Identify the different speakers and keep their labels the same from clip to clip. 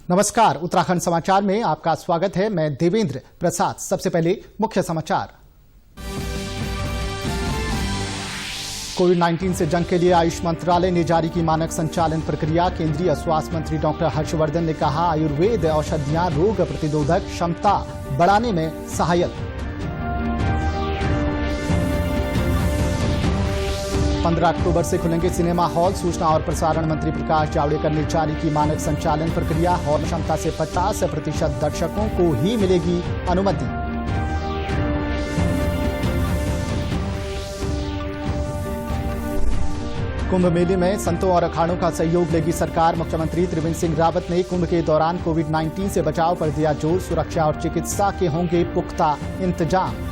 Speaker 1: नमस्कार, उत्तराखंड समाचार में आपका स्वागत है। मैं देवेंद्र प्रसाद। सबसे पहले मुख्य समाचार। कोविड-19 से जंग के लिए आयुष मंत्रालय ने जारी की मानक संचालन प्रक्रिया। केंद्रीय स्वास्थ्य मंत्री डॉक्टर हर्षवर्धन ने कहा, आयुर्वेद औषधियां रोग प्रतिरोधक क्षमता बढ़ाने में सहायक। 15 अक्टूबर से खुलेंगे सिनेमा हॉल। सूचना और प्रसारण मंत्री प्रकाश जावड़ेकर ने जारी की मानक संचालन प्रक्रिया। हॉल क्षमता से 50% दर्शकों को ही मिलेगी अनुमति। कुंभ मेले में संतों और अखाड़ों का सहयोग लेगी सरकार। मुख्यमंत्री त्रिवेंद्र सिंह रावत ने कुंभ के दौरान कोविड-19 से बचाव पर दिया जोर। सुरक्षा और चिकित्सा के होंगे पुख्ता इंतजाम।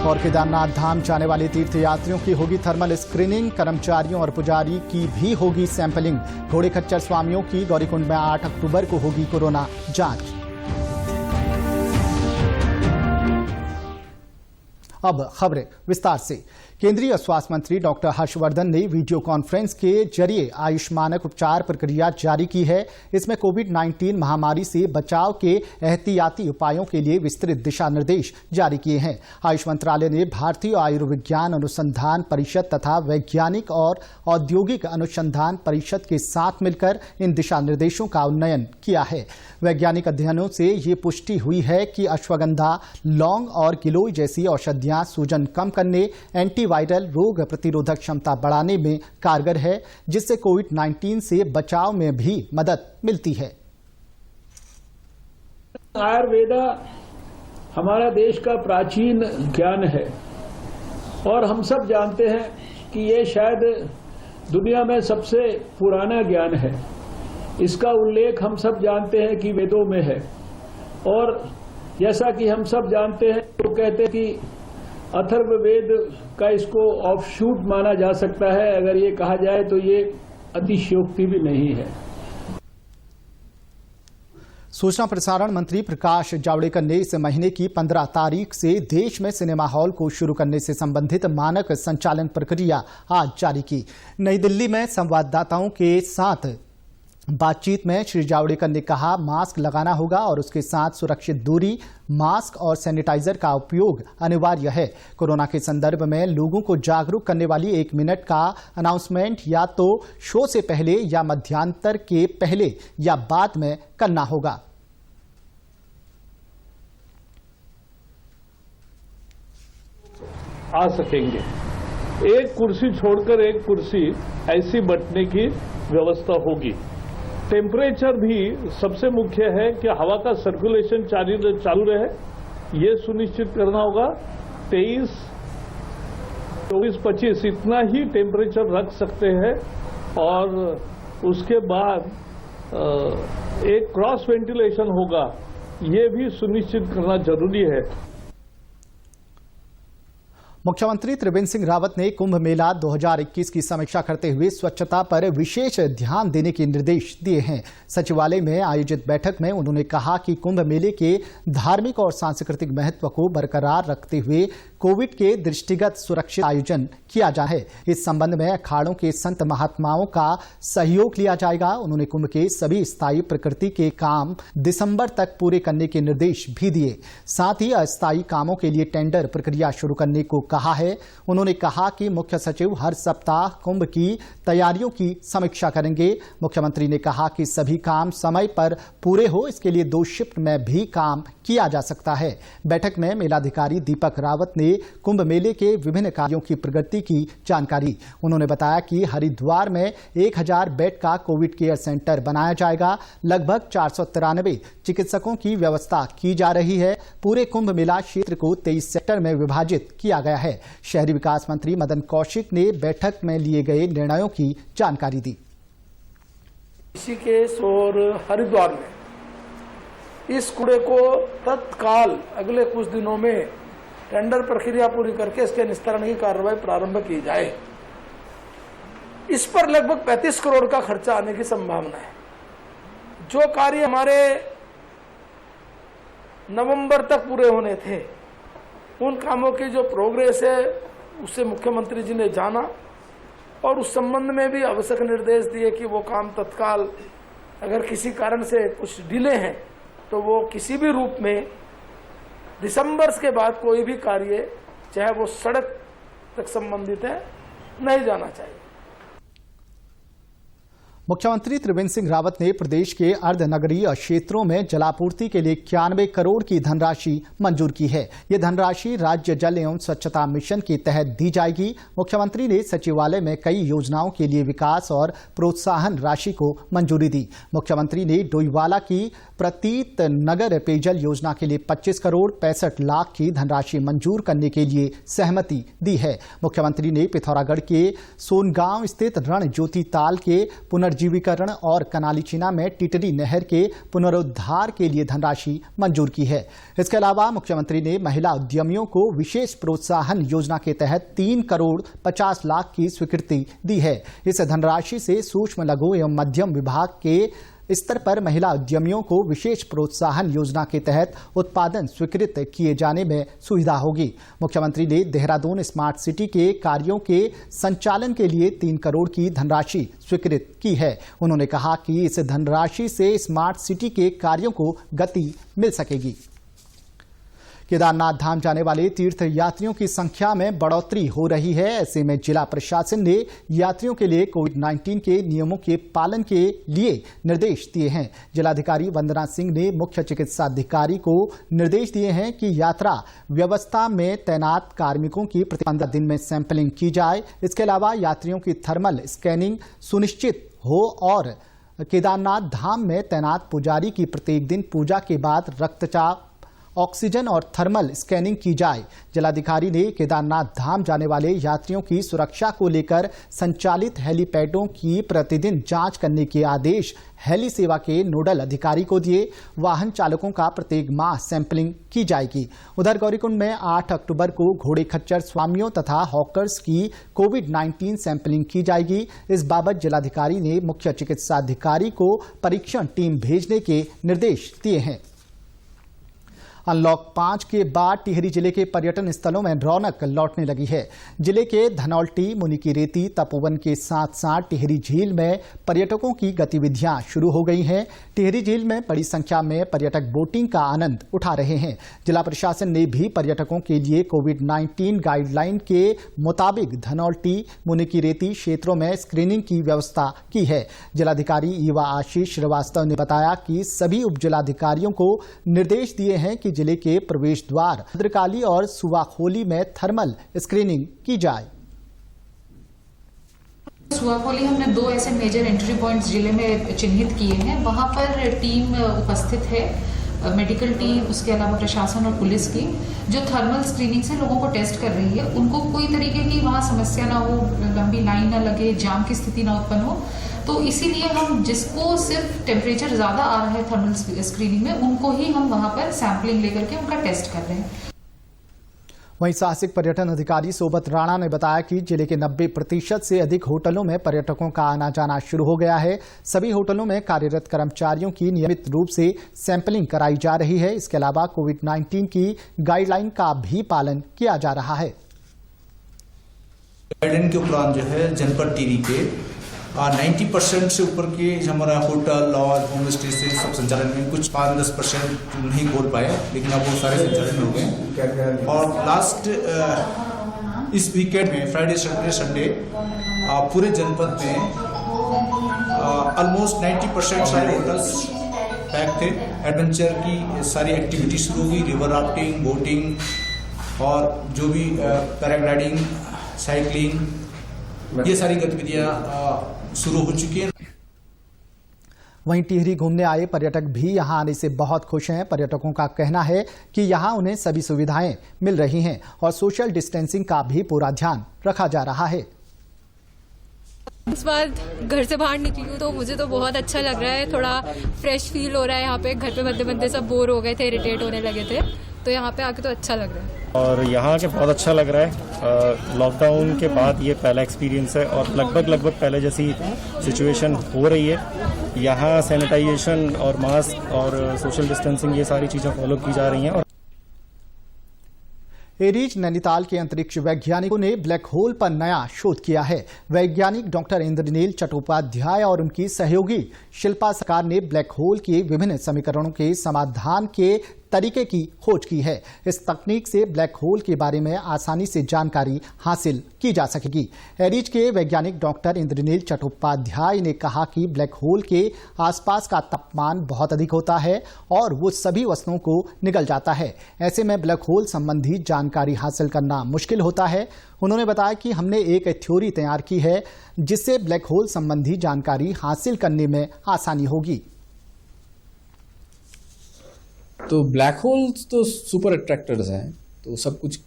Speaker 1: और केदारनाथ धाम जाने वाले तीर्थयात्रियों की होगी थर्मल स्क्रीनिंग। कर्मचारियों और पुजारी की भी होगी सैंपलिंग। घोड़े खच्चर स्वामियों की गौरीकुंड में 8 अक्टूबर को होगी कोरोना जांच। अब खबरें विस्तार से। केंद्रीय स्वास्थ्य मंत्री डॉक्टर हर्षवर्धन ने वीडियो कॉन्फ्रेंस के जरिए आयुष मानक उपचार प्रक्रिया जारी की है। इसमें कोविड-19 महामारी से बचाव के एहतियाती उपायों के लिए विस्तृत दिशा निर्देश जारी किए हैं। आयुष मंत्रालय ने भारतीय आयुर्विज्ञान अनुसंधान परिषद तथा वैज्ञानिक और औद्योगिक अनुसंधान परिषद के साथ मिलकर इन दिशा निर्देशों का उन्नयन किया है। वैज्ञानिक अध्ययनों से ये पुष्टि हुई है कि अश्वगंधा, लौंग और गिलोय जैसी औषधियां सूजन कम करने, एंटीवायरल रोग प्रतिरोधक क्षमता बढ़ाने में कारगर है, जिससे कोविड-19 से बचाव में भी मदद मिलती है।
Speaker 2: आयुर्वेदा हमारा देश का प्राचीन ज्ञान है और हम सब जानते हैं कि ये शायद दुनिया में सबसे पुराना ज्ञान है। इसका उल्लेख हम सब जानते हैं कि वेदों में है और जैसा कि हम सब जानते हैं तो कहते हैं कि अथर्ववेद का इसको ऑफशूट माना जा सकता है। अगर ये कहा जाए तो ये अतिशयोक्ति भी नहीं है।
Speaker 1: सूचना प्रसारण मंत्री प्रकाश जावड़ेकर ने इस महीने की 15 तारीख से देश में सिनेमा हॉल को शुरू करने से संबंधित मानक संचालन प्रक्रिया आज जारी की। नई दिल्ली में संवाददाताओं के साथ बातचीत में श्री जावड़ेकर ने कहा, मास्क लगाना होगा और उसके साथ सुरक्षित दूरी, मास्क और सैनिटाइजर का उपयोग अनिवार्य है। कोरोना के संदर्भ में लोगों को जागरूक करने वाली 1 मिनट का अनाउंसमेंट या तो शो से पहले या मध्यांतर के पहले या बाद में करना होगा।
Speaker 3: आ सकेंगे। एक कुर्सी छोड़कर एक कुर्सी ऐसी बंटने की व्यवस्था होगी। टेम्परेचर भी सबसे मुख्य है कि हवा का सर्कुलेशन चालू रहे, ये सुनिश्चित करना होगा। 23, 24, 25 इतना ही टेम्परेचर रख सकते हैं और उसके बाद एक क्रॉस वेंटिलेशन होगा, ये भी सुनिश्चित करना जरूरी है।
Speaker 1: मुख्यमंत्री त्रिवेंद्र सिंह रावत ने कुंभ मेला 2021 की समीक्षा करते हुए स्वच्छता पर विशेष ध्यान देने के निर्देश दिए हैं। सचिवालय में आयोजित बैठक में उन्होंने कहा कि कुंभ मेले के धार्मिक और सांस्कृतिक महत्व को बरकरार रखते हुए कोविड के दृष्टिगत सुरक्षित आयोजन किया जाए। इस संबंध में अखाड़ों के संत महात्माओं का सहयोग लिया जाएगा। उन्होंने कुंभ के सभी स्थायी प्रकृति के काम दिसंबर तक पूरे करने के निर्देश भी दिए। साथ ही अस्थायी कामों के लिए टेंडर प्रक्रिया शुरू करने को कहा है। उन्होंने कहा कि मुख्य सचिव हर सप्ताह कुंभ की तैयारियों की समीक्षा करेंगे। मुख्यमंत्री ने कहा कि सभी काम समय पर पूरे हो, इसके लिए 2 शिफ्ट में भी काम किया जा सकता है। बैठक में मेलाधिकारी दीपक रावत ने कुंभ मेले के विभिन्न कार्यों की प्रगति की जानकारी। उन्होंने बताया कि हरिद्वार में 1000 बेड का कोविड केयर सेंटर बनाया जाएगा। लगभग 493 चिकित्सकों की व्यवस्था की जा रही है। पूरे कुंभ मेला क्षेत्र को 23 सेक्टर में विभाजित किया गया है। शहरी विकास मंत्री मदन कौशिक ने बैठक में लिए गए निर्णयों की जानकारी दी।
Speaker 4: ऋषिकेश और हरिद्वार में इस कूड़े को तत्काल अगले कुछ दिनों में टेंडर प्रक्रिया पूरी करके इसके निस्तारण की कार्रवाई प्रारंभ की जाए। इस पर लगभग 35 करोड़ का खर्चा आने की संभावना है। जो कार्य हमारे नवंबर तक पूरे होने थे, उन कामों की जो प्रोग्रेस है उससे मुख्यमंत्री जी ने जाना और उस संबंध में भी आवश्यक निर्देश दिए कि वो काम तत्काल, अगर किसी कारण से कुछ डिले है तो वो किसी भी रूप में दिसंबर के बाद कोई भी कार्य, चाहे वो सड़क तक संबंधित है, नहीं जाना चाहिए।
Speaker 1: मुख्यमंत्री त्रिवेंद्र सिंह रावत ने प्रदेश के अर्धनगरीय क्षेत्रों में जलापूर्ति के लिए 91 करोड़ की धनराशि मंजूर की है। ये धनराशि राज्य जल एवं स्वच्छता मिशन के तहत दी जाएगी। मुख्यमंत्री ने सचिवालय में कई योजनाओं के लिए विकास और प्रोत्साहन राशि को मंजूरी दी। मुख्यमंत्री ने डोईवाला की प्रतीत नगर पेयजल योजना के लिए 25 करोड़ 65 लाख की धनराशि मंजूर करने के लिए सहमति दी है। मुख्यमंत्री ने पिथौरागढ़ के सोनगांव स्थित रणज्योति ताल के पुनर्जीवीकरण और कनालीचिना में टिटरी नहर के पुनरुद्धार के लिए धनराशि मंजूर की है। इसके अलावा मुख्यमंत्री ने महिला उद्यमियों को विशेष प्रोत्साहन योजना के तहत 3 करोड़ 50 लाख की स्वीकृति दी है। इस धनराशि से सूक्ष्म लघु एवं मध्यम विभाग के स्तर पर महिला उद्यमियों को विशेष प्रोत्साहन योजना के तहत उत्पादन स्वीकृत किए जाने में सुविधा होगी। मुख्यमंत्री ने देहरादून स्मार्ट सिटी के कार्यों के संचालन के लिए 3 करोड़ की धनराशि स्वीकृत की है। उन्होंने कहा कि इस धनराशि से स्मार्ट सिटी के कार्यों को गति मिल सकेगी। केदारनाथ धाम जाने वाले तीर्थ यात्रियों की संख्या में बढ़ोतरी हो रही है। ऐसे में जिला प्रशासन ने यात्रियों के लिए कोविड-19 के नियमों के पालन के लिए निर्देश दिए हैं। जिलाधिकारी वंदना सिंह ने मुख्य चिकित्सा अधिकारी को निर्देश दिए हैं कि यात्रा व्यवस्था में तैनात कार्मिकों की प्रति 15 दिन में सैंपलिंग की जाए। इसके अलावा यात्रियों की थर्मल स्कैनिंग सुनिश्चित हो और केदारनाथ धाम में तैनात पुजारी की प्रत्येक दिन पूजा के बाद रक्तचाप, ऑक्सीजन और थर्मल स्कैनिंग की जाए। जिलाधिकारी ने केदारनाथ धाम जाने वाले यात्रियों की सुरक्षा को लेकर संचालित हेलीपैडों की प्रतिदिन जांच करने के आदेश हेली सेवा के नोडल अधिकारी को दिए। वाहन चालकों का प्रत्येक माह सैंपलिंग की जाएगी। उधर गौरीकुंड में 8 अक्टूबर को घोड़े खच्चर स्वामियों तथा हॉकर्स की कोविड-19 सैंपलिंग की जाएगी। इस बाबत जिलाधिकारी ने मुख्य चिकित्सा अधिकारी को परीक्षण टीम भेजने के निर्देश दिए हैं। अनलॉक 5 के बाद टिहरी जिले के पर्यटन स्थलों में रौनक लौटने लगी है। जिले के धनौल्टी, मुनिकीरेती, तपोवन के साथ साथ टिहरी झील में पर्यटकों की गतिविधियां शुरू हो गई हैं। टिहरी झील में बड़ी संख्या में पर्यटक बोटिंग का आनंद उठा रहे हैं। जिला प्रशासन ने भी पर्यटकों के लिए कोविड-19 गाइडलाइन के मुताबिक धनौल्टी, मुनिकीरेती क्षेत्रों में स्क्रीनिंग की व्यवस्था की है। जिलाधिकारी ईवा आशीष श्रीवास्तव ने बताया कि सभी उप जिलाधिकारियों को निर्देश दिए हैं कि जिले के प्रवेश द्वार भद्रकाली और सुवाखोली में थर्मल स्क्रीनिंग की जाए।
Speaker 5: सुवाखोली हमने 2 ऐसे मेजर एंट्री पॉइंट्स जिले में चिन्हित किए हैं। वहां पर टीम उपस्थित है, मेडिकल टीम, उसके अलावा प्रशासन और पुलिस की, जो थर्मल स्क्रीनिंग से लोगों को टेस्ट कर रही है। उनको कोई तरीके की वहां समस्या ना हो, लंबी लाइन ना लगे, जाम की स्थिति ना उत्पन्न हो। तो इसीलिए हम जिसको सिर्फ टेम्परेचर ज़्यादा आ रहा है थर्मल स्क्रीनिंग में, उनको ही हम वहां पर सैंपलिंग लेकर के उनका टेस्ट कर रहे हैं।
Speaker 1: वहीं साहसिक पर्यटन अधिकारी सोबत राणा ने बताया कि जिले के 90% से अधिक होटलों में पर्यटकों का आना जाना शुरू हो गया है। सभी होटलों में कार्यरत कर्मचारियों की नियमित रूप से सैंपलिंग कराई जा रही है। इसके अलावा कोविड-19 की गाइडलाइन का भी पालन किया जा रहा है।
Speaker 6: गाइडलाइन के उपरांत जो है जनपद टिहरी के 90% से ऊपर के हमारा होटल, लॉज, होम स्टे से सब संचालन में, कुछ 5-10% नहीं बोल पाए, लेकिन अब वो सारे संचालन में हो गए। और लास्ट इस वीकेंड में फ्राइडे, सैटरडे, संडे पूरे जनपद में ऑलमोस्ट 90% सारे होटल्स पैक थे। एडवेंचर की सारी एक्टिविटी शुरू हुई, रिवर राफ्टिंग, बोटिंग और जो भी पैराग्लाइडिंग, साइकिलिंग, ये सारी गतिविधियां शुरू हो चुकी हैं।
Speaker 1: वहीं टिहरी घूमने आए पर्यटक भी यहां आने से बहुत खुश हैं। पर्यटकों का कहना है कि यहां उन्हें सभी सुविधाएं मिल रही हैं और सोशल डिस्टेंसिंग का भी पूरा ध्यान रखा जा रहा है।
Speaker 7: इस बार घर से बाहर निकली हूँ तो मुझे तो बहुत अच्छा लग रहा है। थोड़ा फ्रेश फील हो रहा है। यहाँ पे घर पे बनते बनते सब बोर हो गए थे, इरिटेट होने लगे थे, तो यहाँ पे आके तो अच्छा लग रहा है।
Speaker 8: और यहाँ के बहुत अच्छा लग रहा है। लॉकडाउन के बाद ये पहला एक्सपीरियंस है और लगभग पहले जैसी सिचुएशन हो रही है। यहाँ सैनिटाइजेशन और मास्क और सोशल डिस्टेंसिंग, ये सारी चीज़ें फॉलो की जा रही हैं। और
Speaker 1: एरीज नैनीताल के अंतरिक्ष वैज्ञानिकों ने ब्लैक होल पर नया शोध किया है। वैज्ञानिक डॉक्टर इंद्रनील चट्टोपाध्याय और उनकी सहयोगी शिल्पा सरकार ने ब्लैक होल के विभिन्न समीकरणों के समाधान के तरीके की खोज की है। इस तकनीक से ब्लैक होल के बारे में आसानी से जानकारी हासिल की जा सकेगी। एरीज के वैज्ञानिक डॉक्टर इंद्रनील चट्टोपाध्याय ने कहा कि ब्लैक होल के आसपास का तापमान बहुत अधिक होता है और वो सभी वस्तुओं को निगल जाता है। ऐसे में ब्लैक होल संबंधी जानकारी हासिल करना मुश्किल होता है। उन्होंने बताया कि हमने एक थ्योरी तैयार की है जिससे ब्लैक होल संबंधी जानकारी हासिल करने में आसानी होगी।
Speaker 9: तो ब्लैक होल्स तो सुपर अट्रैक्टर्स हैं, तो सब कुछ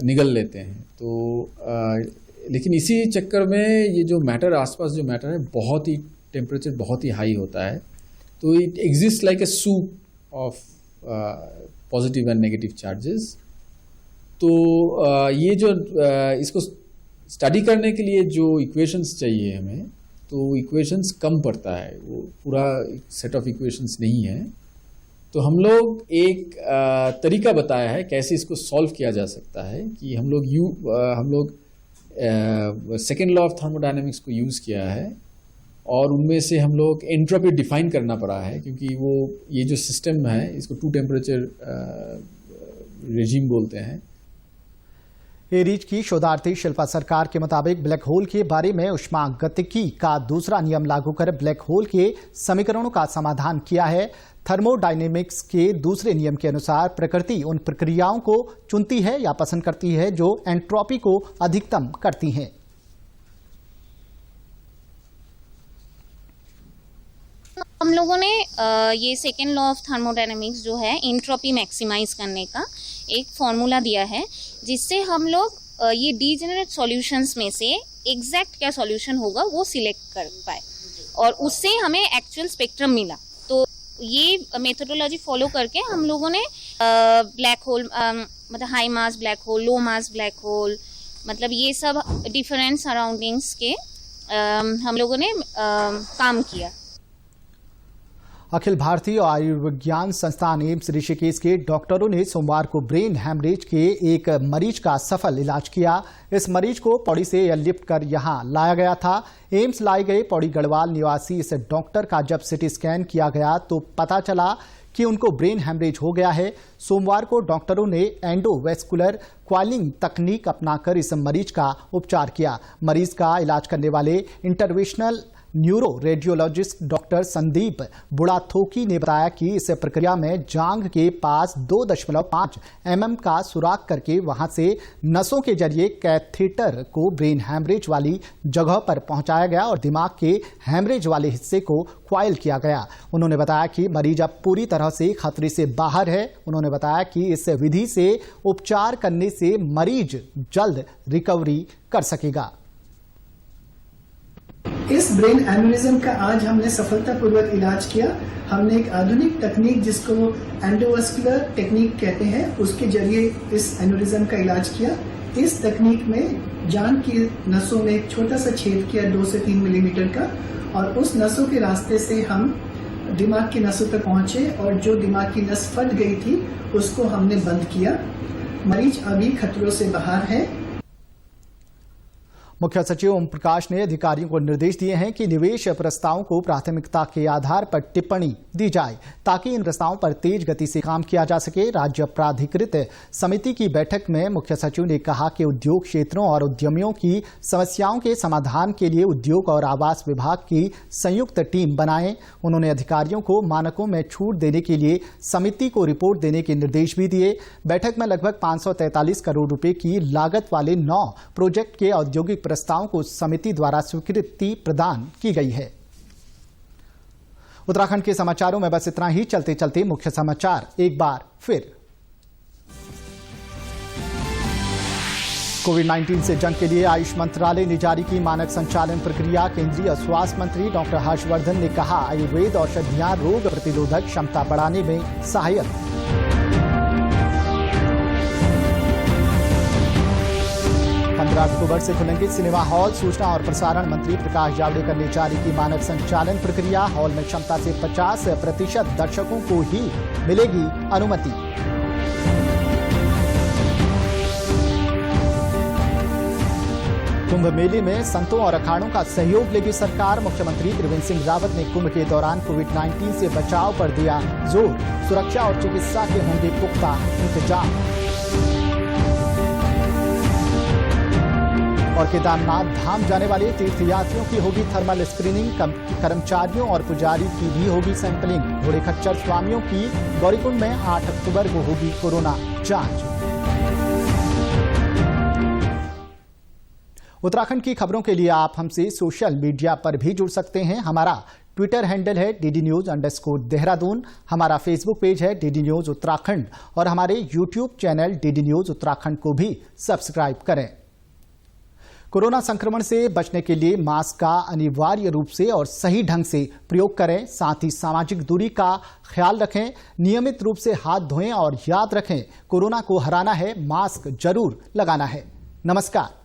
Speaker 9: निगल लेते हैं। तो लेकिन इसी चक्कर में ये जो मैटर आसपास जो मैटर है बहुत ही टेम्परेचर बहुत ही हाई होता है, तो it exist like a soup of positive and negative charges. तो ये जो इसको स्टडी करने के लिए जो इक्वेशंस चाहिए हमें, तो इक्वेशंस कम पड़ता है, वो पूरा सेट ऑफ इक्वेशंस नहीं है। तो हम लोग एक तरीका बताया है कैसे इसको सॉल्व किया जा सकता है कि हम लोग सेकेंड लॉ ऑफ थर्मोडायनेमिक्स को यूज़ किया है और उनमें से हम लोग एंट्रोपी डिफाइन करना पड़ा है, क्योंकि वो ये जो सिस्टम है इसको टू टेम्परेचर रेजिम बोलते हैं।
Speaker 1: एरीज की शोधार्थी शिल्पा सरकार के मुताबिक ब्लैक होल के बारे में ऊष्मागतिकी का दूसरा नियम लागू कर ब्लैक होल के समीकरणों का समाधान किया है। थर्मोडायनेमिक्स के दूसरे नियम के अनुसार प्रकृति उन प्रक्रियाओं को चुनती है या पसंद करती है जो एंट्रोपी को अधिकतम करती हैं।
Speaker 10: हम लोगों ने ये सेकेंड लॉ ऑफ थर्मोडायनेमिक्स जो है एंट्रोपी मैक्सिमाइज करने का एक फॉर्मूला दिया है, जिससे हम लोग ये डीजेनरेट सॉल्यूशंस में से एग्जैक्ट क्या सॉल्यूशन होगा वो सिलेक्ट कर पाए और उससे हमें एक्चुअल स्पेक्ट्रम मिला। तो ये मेथोडोलॉजी फॉलो करके हम लोगों ने ब्लैक होल मतलब हाई मास ब्लैक होल, लो मास ब्लैक होल, मतलब ये सब डिफरेंट सराउंडिंग्स के हम लोगों ने काम किया।
Speaker 1: अखिल भारतीय आयुर्विज्ञान संस्थान एम्स ऋषिकेश के डॉक्टरों ने सोमवार को ब्रेन हैमरेज के एक मरीज का सफल इलाज किया। इस मरीज को पौड़ी से एयरलिफ्ट कर यहां लाया गया था। एम्स लाए गए पौड़ी गढ़वाल निवासी इस डॉक्टर का जब सिटी स्कैन किया गया तो पता चला कि उनको ब्रेन हैमरेज हो गया है। सोमवार को डॉक्टरों ने एंडोवेस्कुलर क्वालिंग तकनीक अपनाकर इस मरीज का उपचार किया। मरीज का इलाज करने वाले interventional neuro radiologist doctor Sandeep Budhathoki ने बताया कि इस प्रक्रिया में जांघ के पास 2.5 mm का सुराख करके वहां से नसों के जरिए कैथेटर को ब्रेन हैमरेज वाली जगह पर पहुंचाया गया और दिमाग के हैमरेज वाले हिस्से को क्वाइल किया गया। उन्होंने बताया कि मरीज अब पूरी तरह से खतरे से बाहर है। उन्होंने बताया कि इस विधि से उपचार करने से मरीज जल्द रिकवरी कर सकेगा।
Speaker 11: इस ब्रेन एन्यूरिज्म का आज हमने सफलतापूर्वक इलाज किया। हमने एक आधुनिक तकनीक जिसको एंडोवेस्कुलर टेक्निक कहते हैं उसके जरिए इस एन्यूरिज्म का इलाज किया। इस तकनीक में जान की नसों में एक छोटा सा छेद किया 2 से 3 मिलीमीटर का और उस नसों के रास्ते से हम दिमाग की नसों तक पहुंचे और जो दिमाग की नस फट गई थी उसको हमने बंद किया। मरीज अभी खतरों से बाहर है।
Speaker 1: मुख्य सचिव ओम प्रकाश ने अधिकारियों को निर्देश दिए हैं कि निवेश प्रस्तावों को प्राथमिकता के आधार पर टिप्पणी दी जाए ताकि इन प्रस्तावों पर तेज गति से काम किया जा सके। राज्य प्राधिकृत समिति की बैठक में मुख्य सचिव ने कहा कि उद्योग क्षेत्रों और उद्यमियों की समस्याओं के समाधान के लिए उद्योग और आवास विभाग की संयुक्त टीम बनाएं। उन्होंने अधिकारियों को मानकों में छूट देने के लिए समिति को रिपोर्ट देने के निर्देश भी दिए। बैठक में लगभग 543 करोड़ रुपए की लागत वाले 9 प्रोजेक्ट के औद्योगिक प्रस्तावों को समिति द्वारा स्वीकृति प्रदान की गई है। उत्तराखंड के समाचारों में बस इतना ही। चलते चलते मुख्य समाचार एक बार फिर। कोविड-19 से जंग के लिए आयुष मंत्रालय ने जारी की मानक संचालन प्रक्रिया। केंद्रीय स्वास्थ्य मंत्री डॉक्टर हर्षवर्धन ने कहा आयुर्वेद औषधियां रोग प्रतिरोधक क्षमता बढ़ाने में सहायक। 15 अक्टूबर से खुलेंगे सिनेमा हॉल। सूचना और प्रसारण मंत्री प्रकाश जावड़ेकर ने जारी की मानक संचालन प्रक्रिया। हॉल में क्षमता से 50% दर्शकों को ही मिलेगी अनुमति। कुंभ मेले में संतों और अखाड़ों का सहयोग लेगी सरकार। मुख्यमंत्री त्रिवेंद्र सिंह रावत ने कुंभ के दौरान कोविड-19 से बचाव पर दिया जोर। सुरक्षा और चिकित्सा के होंगे पुख्ता इंतजाम। और केदारनाथ धाम जाने वाले तीर्थयात्रियों की होगी थर्मल स्क्रीनिंग। कर्मचारियों और पुजारी की भी होगी सैंपलिंग। घोड़े खच्चर स्वामियों की गौरीकुंड में 8 अक्टूबर को होगी कोरोना जांच। उत्तराखंड की खबरों के लिए आप हमसे सोशल मीडिया पर भी जुड़ सकते हैं। हमारा ट्विटर हैंडल है DDNews_देहरादून। हमारा फेसबुक पेज है DD News उत्तराखंड और हमारे YouTube channel DD News Uttarakhand को भी सब्सक्राइब करें। कोरोना संक्रमण से बचने के लिए मास्क का अनिवार्य रूप से और सही ढंग से प्रयोग करें। साथ ही सामाजिक दूरी का ख्याल रखें। नियमित रूप से हाथ धोएं और याद रखें, कोरोना को हराना है, मास्क जरूर लगाना है। नमस्कार।